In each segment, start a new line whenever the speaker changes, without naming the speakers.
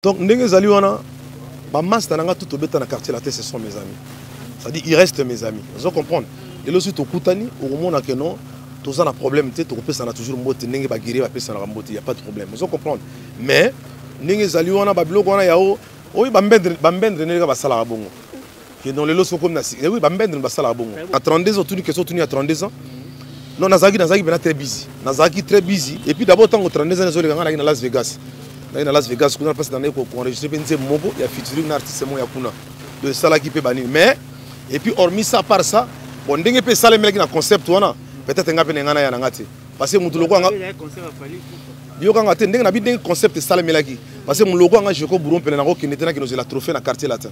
Donc ndenge zali wana ba master nanga tout obeta na quartier la tête, ce sont mes amis. C'est-à-dire ils restent mes amis. Vous comprenez? Et là aussi to kutani au moment que non tous un problème tu ça na toujours mbote ndenge ba guérir ba pesa na mbote, il y a pas de problème. Vous comprenez? Mais ndenge zali wana ba biloko wana yao oyi ba mbendre ndenge ba sala bongo. Que dans les lots sont comme na oui ba mbendre ba sala bongo. À 32 ans tout une question tout à 32 ans. Non Nazaki ben très busy. Nazaki très busy et puis d'abord tant que 32 ans zo na Las Vegas. Dans Las Vegas, on a passé dans les cours enregistré Mogo, il y a featuring un artiste mon yakuna de sala qui peut bannir. Mais et puis hormis ça par ça, bon dingue peut saler mais qui na concept wana peut-être nga pe ngana ya ngati. Parce que mon logo nga bio nga te dingue na bi dingue concept saler mais qui parce que mon logo nga jeko buron pe na ko qui n'était na trophée na quartier latin.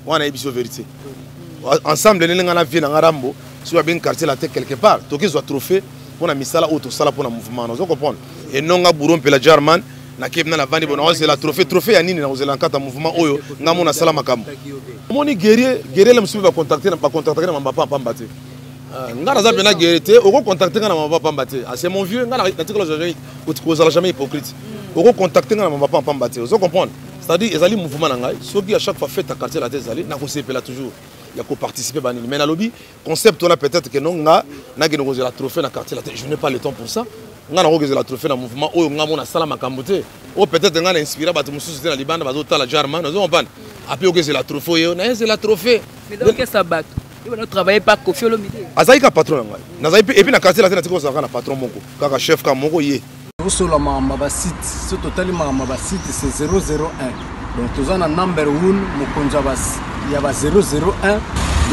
Wana ebiso vérité. Ensemble les nga na vie na Rambo, sur bien quartier latin quelque part. To ki zo trophée pour na misala auto sala pour na mouvement, vous comprenez? Et non nga buron pe la German na kebna la vandi bon c'est la trophée ya nini na ozela nkata mouvement oyo ngamo na sala makambo moni guerrier le musubi ba contacter na mamba pamba te ngana za bena guerrier te oko contacter na mamba pamba te c'est mon vieux ngana na tikolo jamais hypocrite oko contacter na mamba pamba te vous comprenez? C'est-à-dire ezali mouvement na ngai soki à chaque fois fête à quartier la tête ezali na ko sepela toujours il y a ko participer banini mais na lobby concept on a peut-être que non nga na geno ozela trophée na quartier la tête je n'ai pas le temps pour ça. On a organisé la trophée dans le mouvement où on a mon sala makambote ou peut-être on a inspiré ba tout société dans Liban ba tout la German nous on ban après organiser la trophée on a la trophée
mais donc qu'est-ce ça bat il va travailler pas Koffi Olomide
azaika patron ngai nazayi et puis na quartier la tena tiko ça na patron moko kaka chef ka moko ye
osola mamba site ce total mamba site c'est 001 donc tous en number 1 mokonza bas il y a 001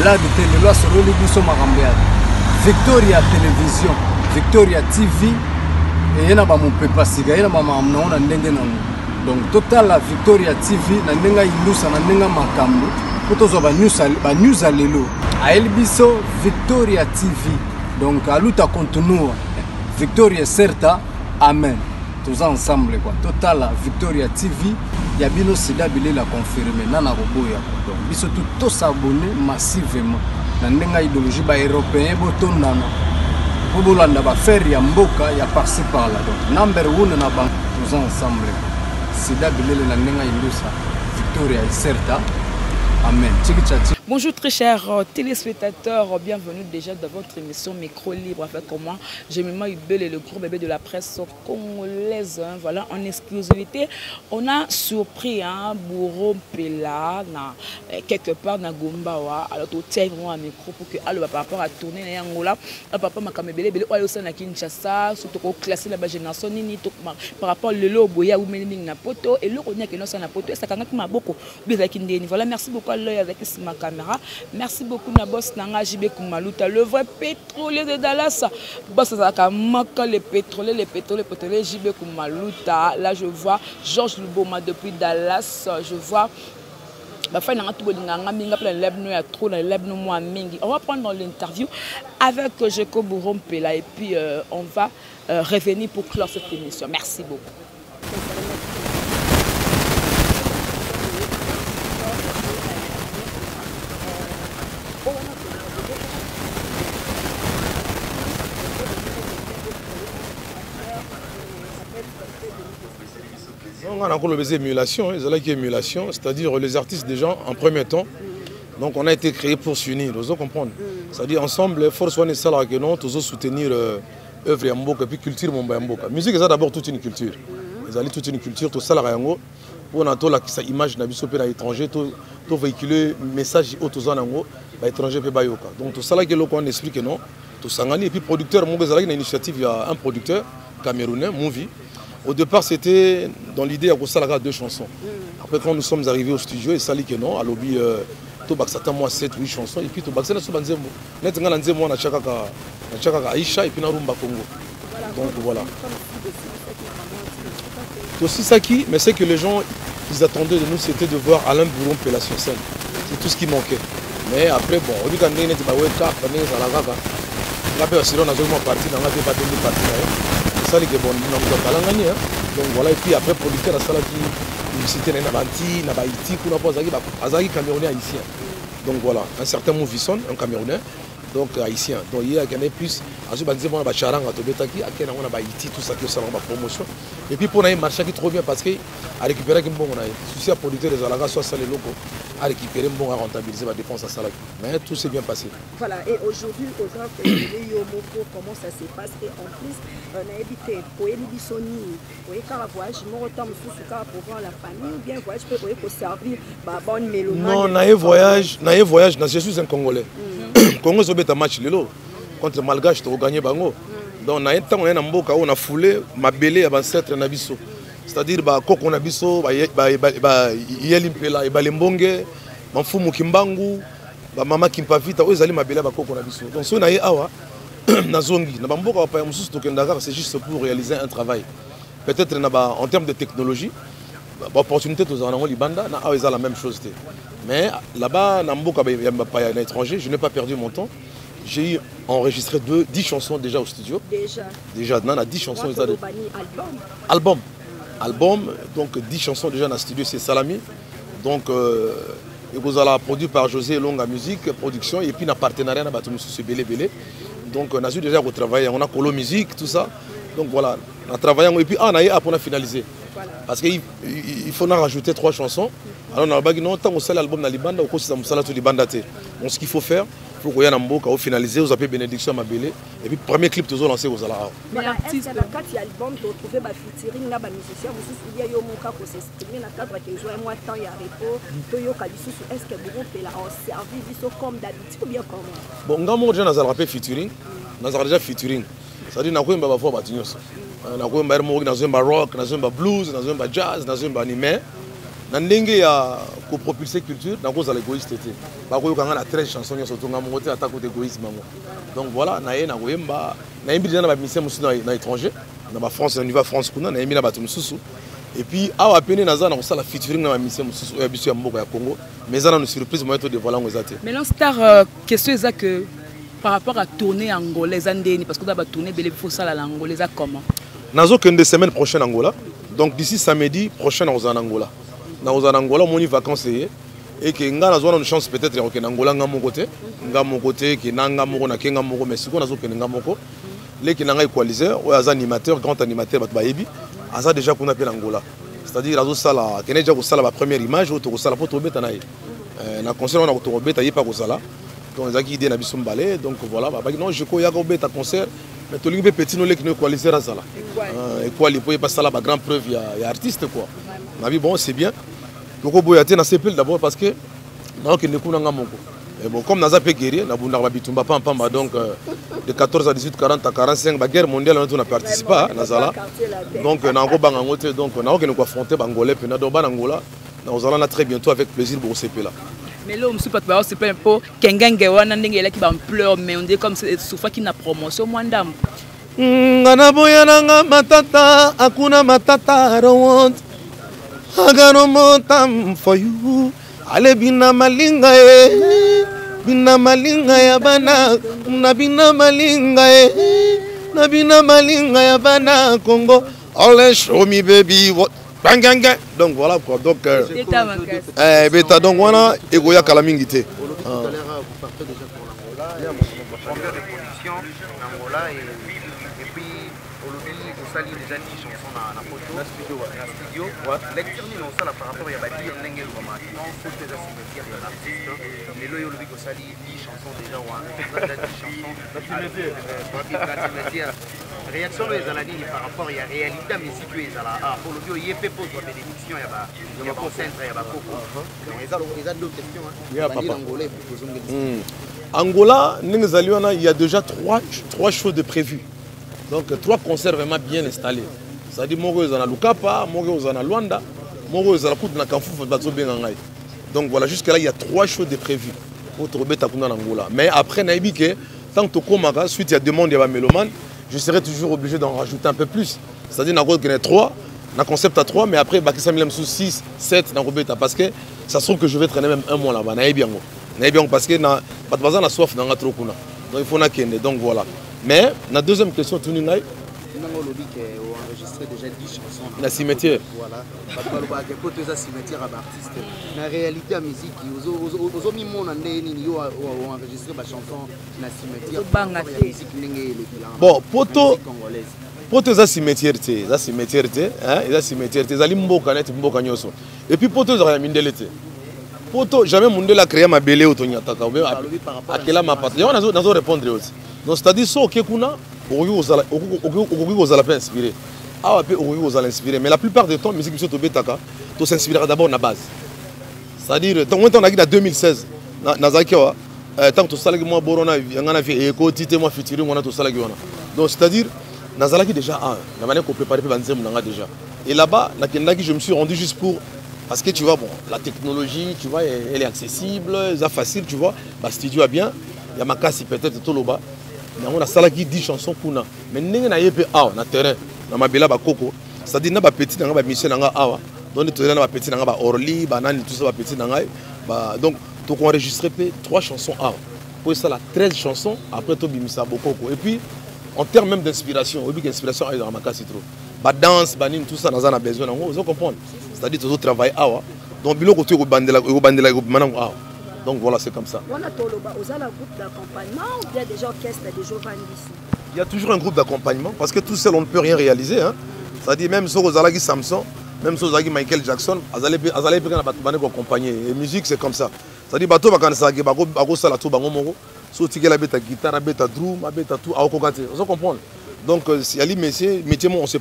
blague télé loi sur le biso makambeya Victoria télévision Victoria TV et na ba mon pepa siga na mama na ndenge na donc total la Victoria TV na ndenga ilusa na ndenga makambo kutozo ba news alelo a elbiso Victoria TV donc aluta continua Victoria certa amen tous ensemble quoi total la Victoria TV ya bino sida bile la confirmer na roboya donc biso tout s'abonner massivement na ndenga idéologie ba européen botondana Bobolanda ba faire ya mboka ya par-ci par là donc number 1 na bank tous ensemble sida bilele na ndenga ilusa Victoria est certa amen.
Bonjour très chers téléspectateurs, bienvenue déjà dans votre émission Micro Libre avec moi, Jemima Ubel et le gros bébé de la presse congolaise. Voilà, en exclusivité, on a surpris Bourreau Pela quelque part dans Gombawa. Alors tout tient vraiment un micro pour que alors par rapport à tourner en Angola, papa m'a camébélé, belé au sein de Kinshasa, surtout au classé la génération ni par rapport le lot boya ou mening na poto et le connaît que non ça na poto ça quand même beaucoup bien kindeni. Voilà, merci beaucoup à l'œil avec ma caméra. Merci beaucoup na boss nanga JB Kumaluta, le vrai pétrolier de Dallas. Boss ça maka le pétrolier JB Kumaluta. Là je vois Georges Luboma depuis Dallas, je vois on va prendre l'interview avec Jeko Bourrompela et puis on va revenir pour clore cette émission. Merci beaucoup.
On a encore le émulation, émulation, c'est-à-dire les artistes des gens en premier temps. Donc on a été créé pour s'unir, vous comprenez? C'est-à-dire ensemble, force one et ça que non, tous soutenir œuvre Yamboka et puis culture Yamboka. Musique c'est d'abord toute une culture. Ils allaient toute une culture, tout ça la Yango. Pour on a tout la image na biso pe à l'étranger, tout véhiculer message au tous en Ango, à l'étranger pe bayoka. Donc tout ça là que l'on explique non, tout sangani et puis producteur mon gars une initiative, il y a un producteur camerounais, Movie. Au départ, c'était dans l'idée de 2 chansons. Après, quand nous sommes arrivés au studio, et ça dit que non, à lobby, tout ça moi 7-8 chansons, et puis tout ça sur Banzemo. Net on a Chaka Aïcha et puis na Rumba Congo. Donc voilà. Aussi ça qui, mais c'est que les gens, ils attendaient de nous, c'était de voir Alain Bourron Pela sur scène. C'est tout ce qui manquait. Mais après, bon, on dit qu'on est ça les bon donc voilà et puis après producteur à ça qui publicité na banti na baiti kuna pas azaki camerounais haïtien donc voilà un certain Mouvison un camerounais donc haïtien. Donc il y a plus, ensuite on a charanga tobetaki, on a Haïti, tout ça qui est ça promotion. Et puis pour nous marché qui trop bien parce que à récupérer un bon on a souci à producteur des alagas soit ça les locaux à récupérer bon à rentabiliser ma dépense à ça mais tout s'est bien passé.
Voilà, et aujourd'hui aux gens comment ça se passe et en plus on a évité pour les Sony pour les voyage moi autant pour voir la famille ou bien voyage pour servir bah bonne mélomane.
Non, naé voyage, je suis un Congolais. Congo zobeta match lelo contre Malgache to gagner bango. Donc na temps on a mboka on a foulé mabele ya ancêtre na biso. C'est-à-dire ba koko na biso ba yelimpela ba lembonge mafumu kimbangu ba mama kimpavita ozali mabele ba koko na biso. Donc so na ye awa na zongi na mboka pa mususu to kendaka c'est juste pour réaliser un travail. Peut-être en termes de technologie l'opportunité de faire libanda na la même chose. Mais là-bas, à l'étranger, je n'ai pas perdu mon temps. J'ai enregistré 10 chansons déjà au studio. Déjà, on a 10 chansons. Album, donc 10 chansons déjà dans le studio, c'est Salami. Donc, vous allez produit par José Longa Musique, production, et puis un partenariat avec M. Belé. Donc, on a déjà retravaillé, on a Colo Musique, tout ça. Donc voilà, on a travaillé, et puis on a finalisé. Parce qu'il faut en rajouter 3 chansons. Alors, on a dit non, tant qu'on sait l'album dans Libanda, on sait que Libanda. Donc, ce qu'il faut faire, pour qu'on y ait un mot, qu'on finalise, vous appelez Bénédiction Mabélé. Et puis, premier clip, vous lancé aux Alara.
Mais l'artiste, dans le album, tu trouves des featuring, des musiciens, il y a un cas pour s'exprimer, dans le cadre de jouer un mois de temps, il y a un repos, est-ce que vous pouvez en servir comme d'habitude ou bien comment?
Bon, on a déjà rappelé featuring. On a déjà featuring. C'est-à-dire qu'on a déjà fait featuring. On a déjà fait rock, on a déjà fait blues, on a déjà fait jazz, on a déjà fait animé. Dans ndenge ya ko propulser culture dans cause l'égoïste était ba ko yokanga na 13 chansons surtout nga mongote attaque contre égoïsme mango. Donc voilà na ye na koyemba na yembi déjà na ba mission musu na étranger na ba France na niveau France kuna na yembi na bato mususu et puis awa pene naza na kosala featuring na ba mission mususu ya biso ya mboka ya Congo mais ça na une surprise moi to dévoiler ngo zate.
Maintenant star question est que par rapport à tourner angolaise andeni parce que da ba tourner belé faut ça la angolaise comment
nazo que une semaine prochaine Angola donc d'ici samedi prochain aux Angola. Dans Angola, on y vacances et que nous avons une chance peut-être que Angola nga mon côté que nanga moko na kenga moko mais siko nazo que nga moko les qui nanga équaliser ou az animateur grand animateur bat bayebi aza déjà qu'on appelle Angola c'est-à-dire azo sala que déjà ko sala la première image ou to sala pour to beta na na concert on a to beta yi pas ko sala donc za ki idée na biso mbalé donc voilà ba non je ko ya ko beta concert mais to lingi petit no les qui no équaliser à sala et quoi les pour pas sala ba grande preuve il y a artiste quoi na bi bon c'est bien. Donc, on a CPL d'abord parce que donc comme Naza peut guérir, donc de 14 à 18, 40 à 45, la guerre mondiale, on a participé à Nazala. Donc, on a affronté Bangolais, puis on a très bientôt avec plaisir pour CPL.
Mais là, on ne sait pas si c'est un peu Kengangewan, qui va en pleurs, mais on dit comme c'est souvent qu'il y a une promotion, moi, dame.
Matata, Akuna Matata, I don't want. I got no more time for you. Ale bina malinga bina malinga ya bana, na bina malinga na bina malinga ya bana Congo. All show me baby what. Donc voilà quoi. Donc beta donc voilà egoya kalamingité.
Vous partez déjà pour l'Angola, combien de production Angola et puis aujourd'hui vous saluez déjà 10 chansons dans la photo. La studio. L'externe non ça par rapport à Badi et Nengel Roma. Non, faut que ça cimetière de l'artiste. Les loyaux lui vous saluez 10 chansons déjà ou 10 chansons. La cimetière. Réaction les Aladini par rapport à la réalité mais située à pour le bio il fait pose la bénédiction il y a concentre il y a coco. Donc ils ont d'autres questions
Angola, il y a déjà 3 shows de prévus. Donc 3 concerts vraiment bien installés. C'est-à-dire Mogo Zana Lukapa, Mogo Zana Luanda, Mogo Zana Koutna Kamfou Bazo Bengangai. Donc voilà, jusque-là, il y a 3 shows de prévus pour trouver Takuna Angola. Mais après, Naibike, tant que Komaka, suite il y a demande de Méloman, je serai toujours obligé d'en rajouter un peu plus. C'est-à-dire qu'il y a 3, un concept à 3, mais après, Bakissa Milem sous 6, 7, parce que ça se trouve que je vais traîner même un mois là-bas. Naibyango. Parce que pas de soif dans la trokuna. Donc il faut n'a qu'un. Donc voilà. Mais la deuxième question,
Non, on dit qu'on a enregistré déjà 10 chansons.
La cimetière.
Voilà. Il y a pas de cimetière à l'artiste. La réalité à musique, aux hommes, on a enregistré ma chanson la cimetière.
Bon, poto za cimetière te, za cimetière te, hein, za cimetière te, za limboka net mboka nyoso. Et puis poto za mindele te. Poto jamais mundela créer ma belé autonyataka ou bien akela ma patrie. On a répondre aussi. Donc c'est-à-dire ça OK kuna okoki kozala pe inspiré. Ah pe okoki kozala inspiré, mais la plupart du temps musique biso to betaka to s'inspirera d'abord na base. C'est-à-dire tant on a dit en 2016 na zakiwa tant to salaki moi borona ngana fi eko tité moi featuring on a to salaki wana. Donc c'est-à-dire nazalaki déjà na manière qu'on préparer pe banzem nanga déjà. Et là-bas na kendaki je me suis rendu juste pour parce que tu vois bon la technologie tu vois elle est accessible, c'est facile tu vois, bah studio a bien, il y a ma casse peut-être tout là-bas. On a salaki 10 chansons kuna mais ndenge na yepe na terrain na mabela ba koko c'est-à-dire na ba petit na ba mission na awa donc tu na ba petit na ba orli banani tout ça ba petit na ba donc on enregistré 3 chansons pour ça la 13 chansons après to bimisa bokoko et puis en termes même d'inspiration au but d'inspiration dans ma casse trop ba danse banine tout ça na besoin vous comprendre c'est-à-dire tout travail donc biloko to ko bandela manango donc voilà, c'est comme ça.
On a un groupe d'accompagnement ou bien déjà orchestre de Giovanni ici?
Il y a toujours un groupe d'accompagnement parce que tout seul on ne peut rien réaliser. Hein. C'est-à-dire même si on a Samson, même si on a Michael Jackson, on a accompagner. Et musique c'est comme ça. C'est-à-dire bateau va quand ça va la tuba ngomoro, so tike la beta guitare, beta drum, beta tout à kokate. Vous comprenez? Donc si ali métier on se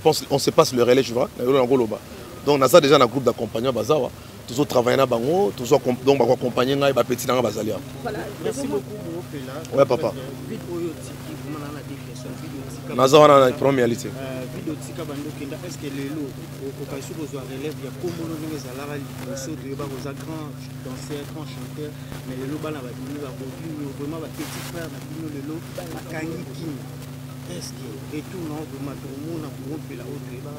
passe le relais, tu vois. Donc on a ça déjà un groupe d'accompagnement bazawa. Toujours travailler na bango, toujours donc ba accompagner ngai ba petit na bazalia.
Voilà,
merci beaucoup
ouais papa. Nazawana na première liste.
Vidéo tika bando kenda est-ce que lelo au cas où vous relève ya komolo ndenge zalara liboso de ba za grand danseur, grand chanteur mais lelo bana ba bini ba bobino vraiment ba petit frère na bino lelo makangi kini. Est-ce que et tout non vraiment tout le monde a rompre la autre ba.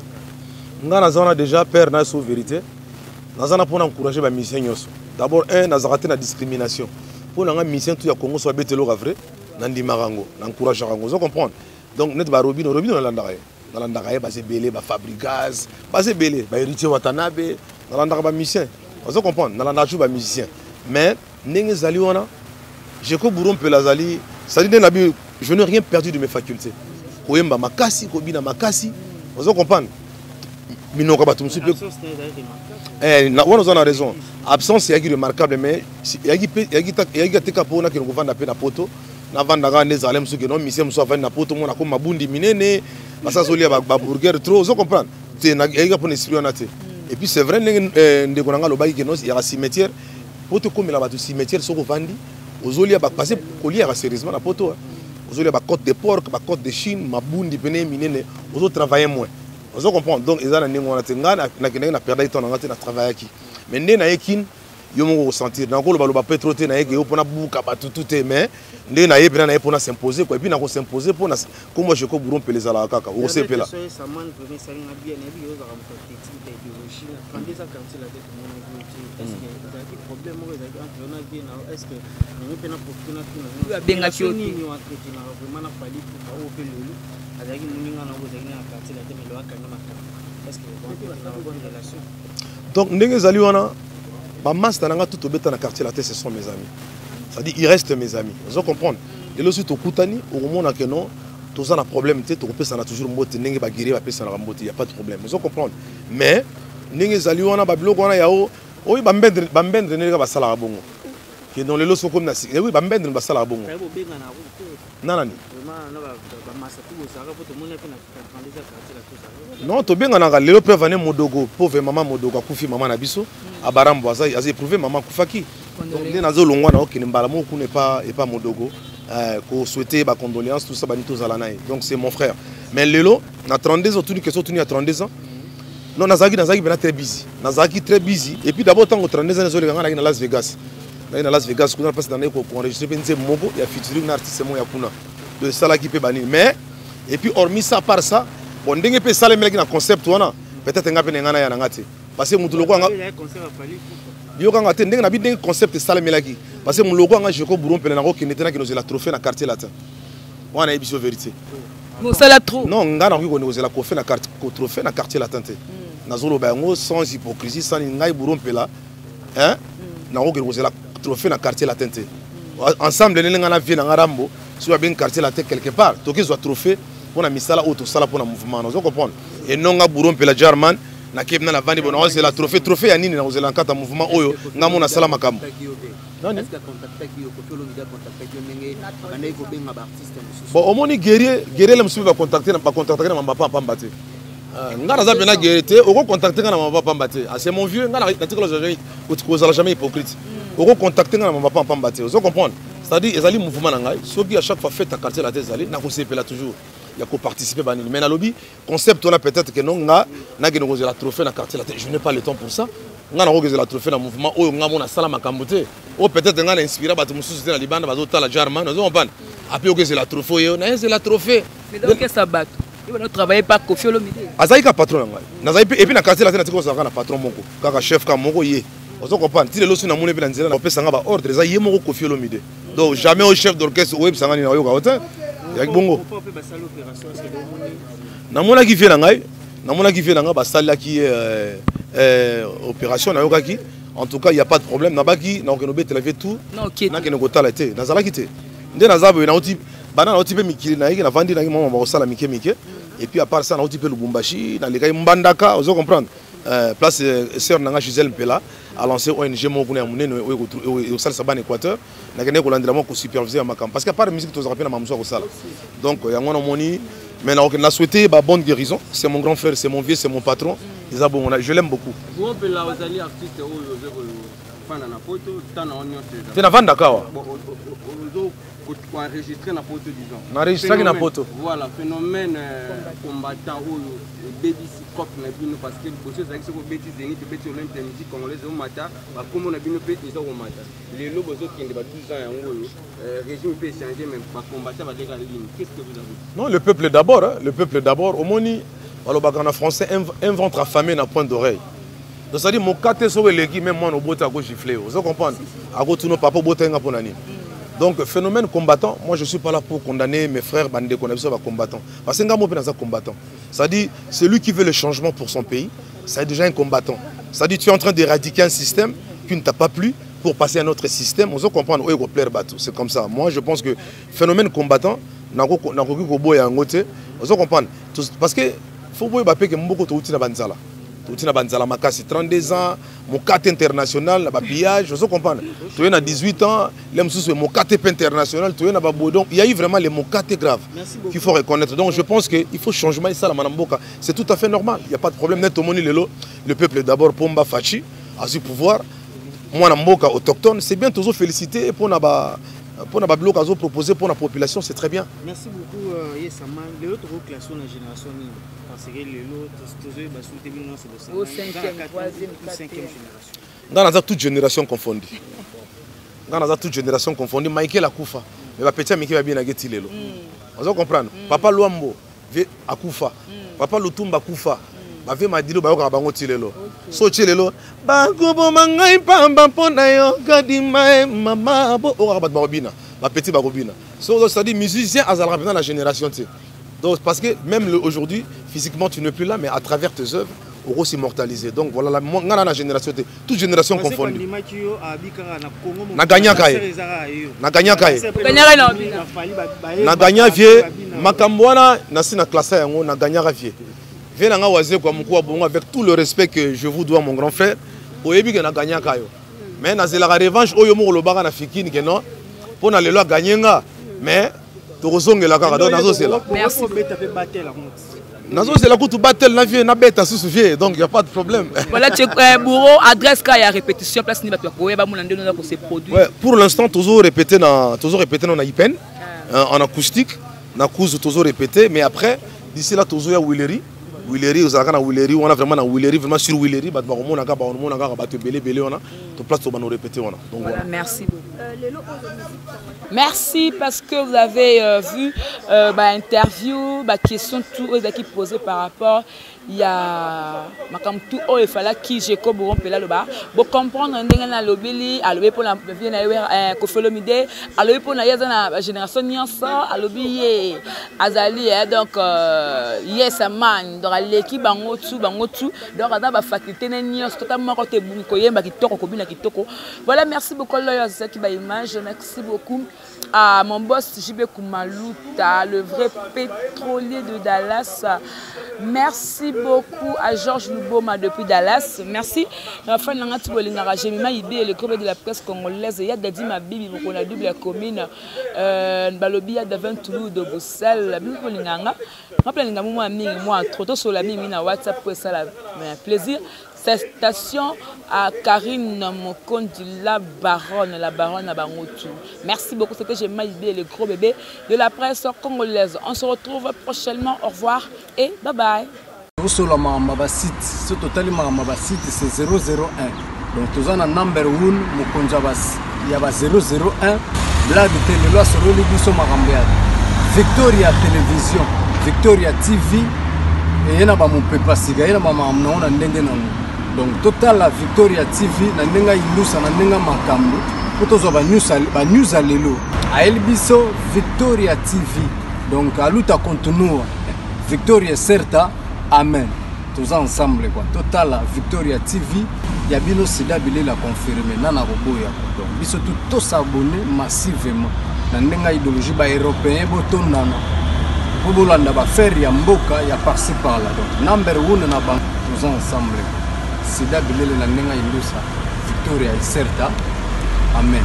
Nga nazawana déjà père na sous vérité. Nazana pour encourager les musiciens. D'abord, nazarate na discrimination. Pour les musiciens, tout le Congo soit bête vrai, nandi marango, n'encourage rango. Vous comprenez? Donc, net ba Robino na landaraye. Na landaraye, ba Zebele, ba Fabricaz, ba Zebele, ba Héritier Watanabe, na landaraye ba musicien. Vous comprenez? Na landaraye ba musicien. Mais, n'enge zali wana, je ko buron pe lazali, ça dit nabi, je n'ai rien perdu de mes facultés. Koyemba makasi, kobina makasi. Vous comprenez? Minoko ba tumsu pe. On a raison. Absence est remarquable, mais il y a des cas pour qui nous vendent la poto. Nous vendons des alèmes ceux qui n'ont mis ça à la poto. On a comme mabundi minene, ça se lit à burger trop. Vous comprenez? C'est un gars pour l'esprit. Et puis c'est vrai, nous avons le bail qui il y a un cimetière. Poto comme il y a un cimetière sur le vendi. Aux oliers à passer collier à sérieusement la poto. Aux oliers à côte de porc, à côte de Chine, mabundi minene. Aux autres travaillent moins. Vous comprenez? Donc, ils ont perdu ton temps à travailler ici. Mais ils ont ressentir. Donc, ils ont pétrole, ils ont tout, mais ils ont s'imposer. Et puis, ils ont s'imposer pour comment je peux rompre les alaka. Vous savez là. Donc, ma masse dans tout au quartier la tête, ce sont mes amis. C'est-à-dire, ils restent mes amis. Vous comprenez? Et là, si tu Koutani, au moment où non, tu as un problème, tu as toujours un mot, tu as un guérir, il n'y a pas de problème. Vous comprenez? Mais, les Zaliwana, Babilo, Yao, oui, Bambendre, n'est pas ça bongo. Qui dans les lots comme Nassi. Oui, Bambendre, n'est ça bongo. Nanani. Non, tu bien en les peuvent venir Modogo, pauvre maman Modogo, Koufi maman Nabiso, à Barambo, a éprouvé maman Koufaki. Donc, les Nazo Longwana, qui n'est pas Modogo, qu'on souhaitait ma condoléance, tout ça, Banito Zalanaï. Donc, c'est mon frère. Mais Lelo, na 32 ans, tout question tenu à 32 ans. Non, Nazaki est très busy. Nazaki très busy. Et puis d'abord, tant que 32 ans, il y a Las Vegas. Il y a Las Vegas, on a passé dans les cours pour enregistrer Mogo, il y a featuring un artiste, c'est moi, Yakuna. De ça qui peut bannir. Mais, et puis, hormis ça, par ça, on a fait ça, les concept, peut-être un peu de ngana. Parce que mon logo, un concept ça, parce que mon logo, je crois que Bourron Pelenaro qui n'était pas dans le trophée dans le quartier latin. On a une vérité.
Bon, ça l'a trop.
Non, nga na ko négocier la trophée na quartier latin te. Nazolo ba ngo sans hypocrisie sans ngai burompela. Hein? Na ko négocier la trophée na quartier latin te. Ensemble les nga na vie na ngarambo, sur bien quartier latin quelque part. To ki zo trophée pour na misala auto sala pour na mouvement. Vous comprenez? Et non nga burompela German na kebna na vandi bona c'est la trophée ya nini na ozela nkata mouvement oyo nga mona sala makambo. Bon, au moins guerrier le monsieur va contacter na Mamba Pamba te. Nga naza bena guerrier te, oko contacter na Mamba Pamba te. C'est mon vieux, nga na tikolo jamais hypocrite. Oko contacter na Mamba Pamba te. Vous comprenez? C'est-à-dire ezali mouvement na ngai, soki à chaque fois fait ta quartier la tête ezali na ko sepela toujours. Il y a qu'à participer à mais na lobby concept on a peut-être que non nga na geno la trophée na quartier la tête. Je n'ai pas le temps pour ça. Nga na ko la trophée na mouvement oyo nga mona sala makambo te. O peut-être nga na inspiré bato mususu te na libanda bazo tala German, nous on ban. Après que c'est la trophée, on a c'est la trophée.
Mais donc qu'est-ce que ça bat? Il va travailler pas Kofi Olomide.
Azaïka patron nga. Nazaï et puis na quartier la tête na tiko na patron moko. Kaka chef ka moko yé. Vous comprenez? Si le losu na mona pe na nzela na pesa nga ba ordre za yé moko Kofi Olomide. Donc jamais au chef d'orchestre web sanga ni na yo ka hotel. Yak bongo. Na mona ki vient ngai, na mona ki vient nga ba sala ki opération na yo kaki. En tout cas, il y a pas de problème. Na baki na okeno bete la vie tout.
Non, OK.
Na keno kotala te. Na zala ki te. Nde na zabo na oti bana na oti pe mikili na yiki na vandi na ki mama ba osala mike mike. Et puis à part ça na oti pe Lubumbashi, na lekai Mbandaka, vous comprendre. Place sœur nanga Gisèle Mpela a lancé ONG moko na munene au sala sabane Équateur. Na kene ko landela moko superviser ma campagne parce que à part musique to za rapena mamso ko sala. Donc ya ngona moni mais na okena souhaiter ba bonne guérison. C'est mon grand frère, c'est mon vieux, c'est mon patron. Je l'aime beaucoup.
Vous avez les artistes
tu na vanda kawa
enregistré na poto disons.
Na enregistré na poto.
Voilà, phénomène combattant ou baby cop na bino parce que bosso za ko beti zeni to beti olympe musique congolaise au mata ba comme na bino beti za au mata. Les lobos qui ndeba 12 ans yango régime peut changer même ba combattant ba déga ligne. Qu'est-ce que vous avez? Non,
le peuple d'abord, hein, le peuple d'abord. Au moni en français, un ventre affamé n'a point d'oreille. Donc ça dit mon kate so eleki même moi no bota ko gifler. Vous comprenez? A go tuno papa bota nga ponani. Donc phénomène combattant, moi je suis pas là pour condamner mes frères bandés qu'on a besoin de combattants. Parce que nga mo pensa combattant. Ça dit celui qui veut le changement pour son pays, c'est déjà un combattant. Ça dit tu es en train d'éradiquer un système qui ne t'a pas plu pour passer à un autre système. Vous comprenez? Oui, go plaire bateau. C'est comme ça. Moi je pense que phénomène combattant na ko boya ngote. Vous comprenez? Parce que faut boye bape que mboko to uti na banzala. Tu as 32 ans, mon carte international, la pillage, je comprends. Tu as 18 ans, mon carte international, tu as donc il y a eu vraiment les mocates graves qu'il faut reconnaître. Donc je pense qu'il faut changement et ça la manamboka, c'est tout à fait normal. Il n'y a pas de problème. Le peuple d'abord Pomba Fachi a su pouvoir. Moi namboka autochtone, c'est bien toujours féliciter pour na bloc azo proposé pour la population, c'est très bien.
Merci beaucoup Yesama. Les autres classes de la génération parce que les autres
au 5e, 3e,
4e
génération. Dans toute génération confondue. Dans toute génération confondue, Michael Akufa. Mais la petite Michael va bien ageti lelo. Vous comprenez? Papa Luambo Akufa. Papa Lutumba Akufa. Bave madilo ba yoka bango tilelo. So tilelo ba gobo mangai pamba pona yo kadima mama bo ora ba robina. Ba petit ba robina. So ça dit musicien azalra dans la génération T. Donc parce que même aujourd'hui physiquement tu n'es plus là mais à travers tes œuvres on s'immortaliser. Donc voilà la génération T. Toute génération confondue. Na gagna kai. Na gagna kai. Na gagna vie makambwana na sina classe yango na gagna vie. Avec tout le respect que je vous dois, mon grand frère, mais na la revanche, pour la loi gagner, mais
merci.
Donc il n'y a pas de problème.
Voilà, Bourreau, adresse quand il y a répétition, place ni
pour l'instant, toujours répété dans IPN, en acoustique, toujours répété, mais après, d'ici là, toujours il y a Willery. Willery, on a vraiment vraiment sur Willery,
merci. Merci parce que vous avez vu interview, question, tout aux équipes posées par rapport ya makam tout o e fala ki je ko bon pela lo ba bo comprendre ndenge na lobeli alobi pour la vie na ko folomide alobi pour na yaza na génération nyonso alobi ye azali donc yes man donc l'équipe bango tu donc ada ba faculté na nyonso totalement côté bumi ko yemba kitoko ko bina kitoko. Voilà, merci beaucoup Loyo c'est qui ba image, merci beaucoup à mon boss JB Kumaluta, le vrai pétrolier de Dallas. Merci beaucoup à Georges Luboma depuis Dallas. Merci. Enfin, nous avons le groupe de la presse congolaise. Il y a Dadi Mabibi, on a double commune. Balobi, il y a Devin Toulouse de Bruxelles. Moi, trop sur la mine, WhatsApp, pour ça, plaisir. Station à Karine Mokondi, la baronne à Bangotou. Merci beaucoup, c'était Gemaïbé, le gros bébé de la presse congolaise. On se retrouve prochainement, au revoir et bye bye.
C'est 001, donc tu as un number 1, il y a 001, blague télé, Victoria Télévision, Victoria TV, et il y a mon papa siga, il y a maman donc total la Victoria TV na ndenga ilusa na ndenga makambo potozo ba news alelo a elbiso Victoria TV donc aluta continua Victoria certa amen tous ensemble quoi total la Victoria TV ya bino sida bile la confirmer nana roboya donc biso tout s'abonner massivement na ndenga idéologie ba européen botondana bobolanda ba faire ya mboka ya par-ci par là donc number 1 na bank tous ensemble. Sida bilele na nenga ilusa Victoria certa amen.